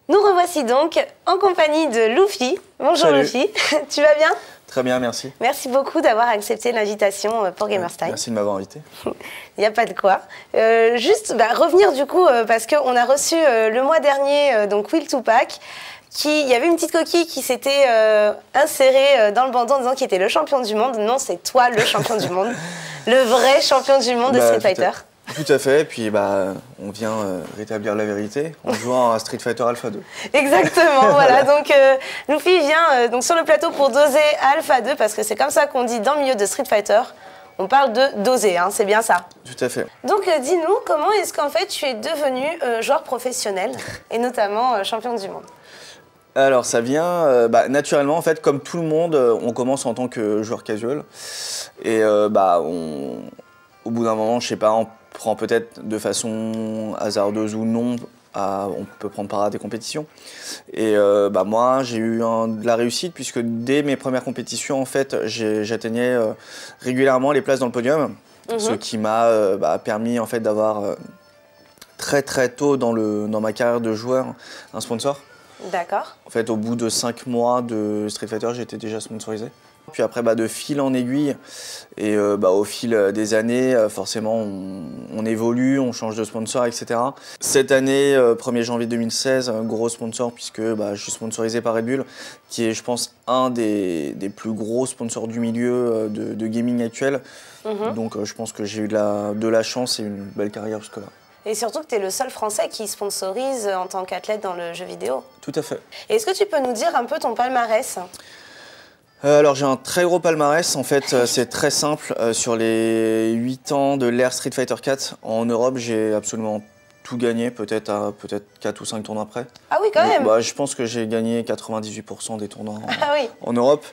Nous revoici donc en compagnie de Luffy. Bonjour Salut. Luffy, tu vas bien? Très bien, merci. Merci beaucoup d'avoir accepté l'invitation pour Gamerstyle. Merci de m'avoir invité. Il n'y a pas de quoi. Juste revenir du coup, parce qu'on a reçu le mois dernier donc Will Tupac, il y avait une petite coquille qui s'était insérée dans le bandeau en disant qu'il était le champion du monde. Non, c'est toi le champion du monde, le vrai champion du monde de Street Fighter. Tout à fait, et puis on vient rétablir la vérité en jouant à Street Fighter Alpha 2. Exactement, voilà. Donc Luffy vient donc sur le plateau pour doser Alpha 2, parce que c'est comme ça qu'on dit dans le milieu de Street Fighter. On parle de doser, hein, c'est bien ça. Tout à fait. Donc dis-nous, comment est-ce qu'en fait tu es devenu joueur professionnel, et notamment champion du monde? Alors ça vient naturellement, en fait, comme tout le monde, on commence en tant que joueur casual. Et au bout d'un moment, je sais pas, on prend peut-être de façon hasardeuse ou non, on peut prendre part à des compétitions. Et moi, j'ai eu de la réussite, puisque dès mes premières compétitions, en fait, j'atteignais régulièrement les places dans le podium, ce qui m'a permis en fait d'avoir très tôt dans ma carrière de joueur un sponsor. D'accord. En fait, au bout de 5 mois de Street Fighter, j'étais déjà sponsorisé. Puis après, de fil en aiguille, et au fil des années, forcément, on évolue, on change de sponsor, etc. Cette année, 1er janvier 2016, un gros sponsor, puisque je suis sponsorisé par Red Bull, qui est, je pense, un des plus gros sponsors du milieu de gaming actuel. Donc je pense que j'ai eu de la chance et une belle carrière jusque-là. Et surtout que tu es le seul Français qui sponsorise en tant qu'athlète dans le jeu vidéo. Tout à fait. Est-ce que tu peux nous dire un peu ton palmarès? Alors j'ai un très gros palmarès, en fait c'est très simple. Sur les 8 ans de l'ère Street Fighter 4 en Europe, j'ai absolument tout gagné, peut-être 4 ou 5 tournois après. Ah oui, quand même. Je pense que j'ai gagné 98% des tournois en Europe,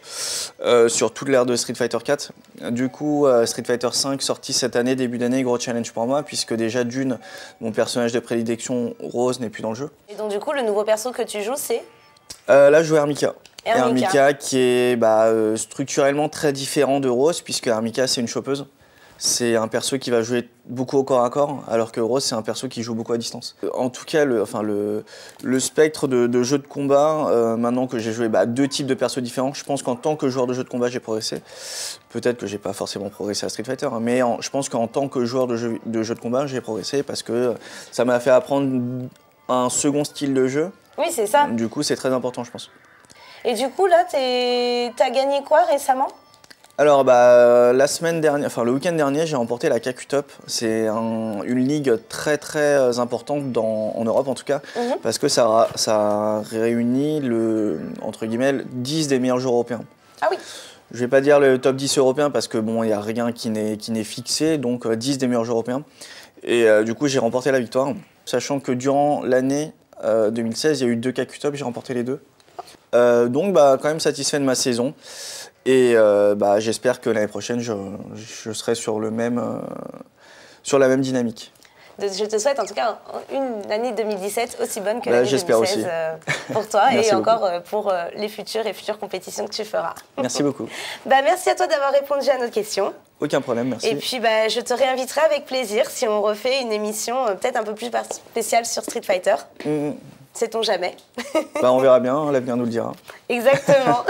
sur toute l'ère de Street Fighter 4. Du coup, Street Fighter 5 sorti cette année, début d'année, gros challenge pour moi, puisque déjà d'une, mon personnage de prédilection, Rose, n'est plus dans le jeu. Et donc du coup, le nouveau perso que tu joues, c'est là, je joue Armika. Armika qui est structurellement très différent de Rose, puisque Armika c'est une chopeuse. C'est un perso qui va jouer beaucoup au corps à corps, alors que Rose c'est un perso qui joue beaucoup à distance. En tout cas, le spectre de jeux de combat, maintenant que j'ai joué 2 types de persos différents, je pense qu'en tant que joueur de jeux de combat j'ai progressé. Peut-être que j'ai pas forcément progressé à Street Fighter, mais je pense qu'en tant que joueur de jeux de combat j'ai progressé, parce que ça m'a fait apprendre un second style de jeu. Oui, c'est ça. Du coup, c'est très important, je pense. Et du coup, là, t'as gagné quoi récemment? Alors, la semaine dernière, le week-end dernier, j'ai remporté la KQ Top. C'est une ligue très importante en Europe, en tout cas, parce que ça réunit entre guillemets, 10 des meilleurs joueurs européens. Ah oui. Je vais pas dire le top 10 européen, parce que il n'y a rien qui n'est fixé, donc 10 des meilleurs joueurs européens. Et du coup, j'ai remporté la victoire, sachant que durant l'année 2016, il y a eu 2 KQ Top, j'ai remporté les 2. Donc quand même satisfait de ma saison, et j'espère que l'année prochaine je serai sur la même dynamique. Je te souhaite en tout cas une année 2017 aussi bonne que l'année 2016 aussi. Pour toi et beaucoup. encore pour les futures compétitions que tu feras. Merci beaucoup. Merci à toi d'avoir répondu à nos questions. Aucun problème, merci. Et puis je te réinviterai avec plaisir si on refait une émission peut-être un peu plus spéciale sur Street Fighter. Sait-on jamais. On verra bien, l'avenir nous le dira. Exactement.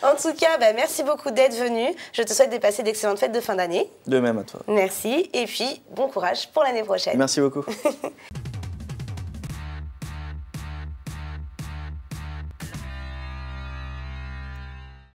En tout cas, merci beaucoup d'être venu. Je te souhaite de passer d'excellentes fêtes de fin d'année. De même à toi. Merci. Et puis, bon courage pour l'année prochaine. Merci beaucoup.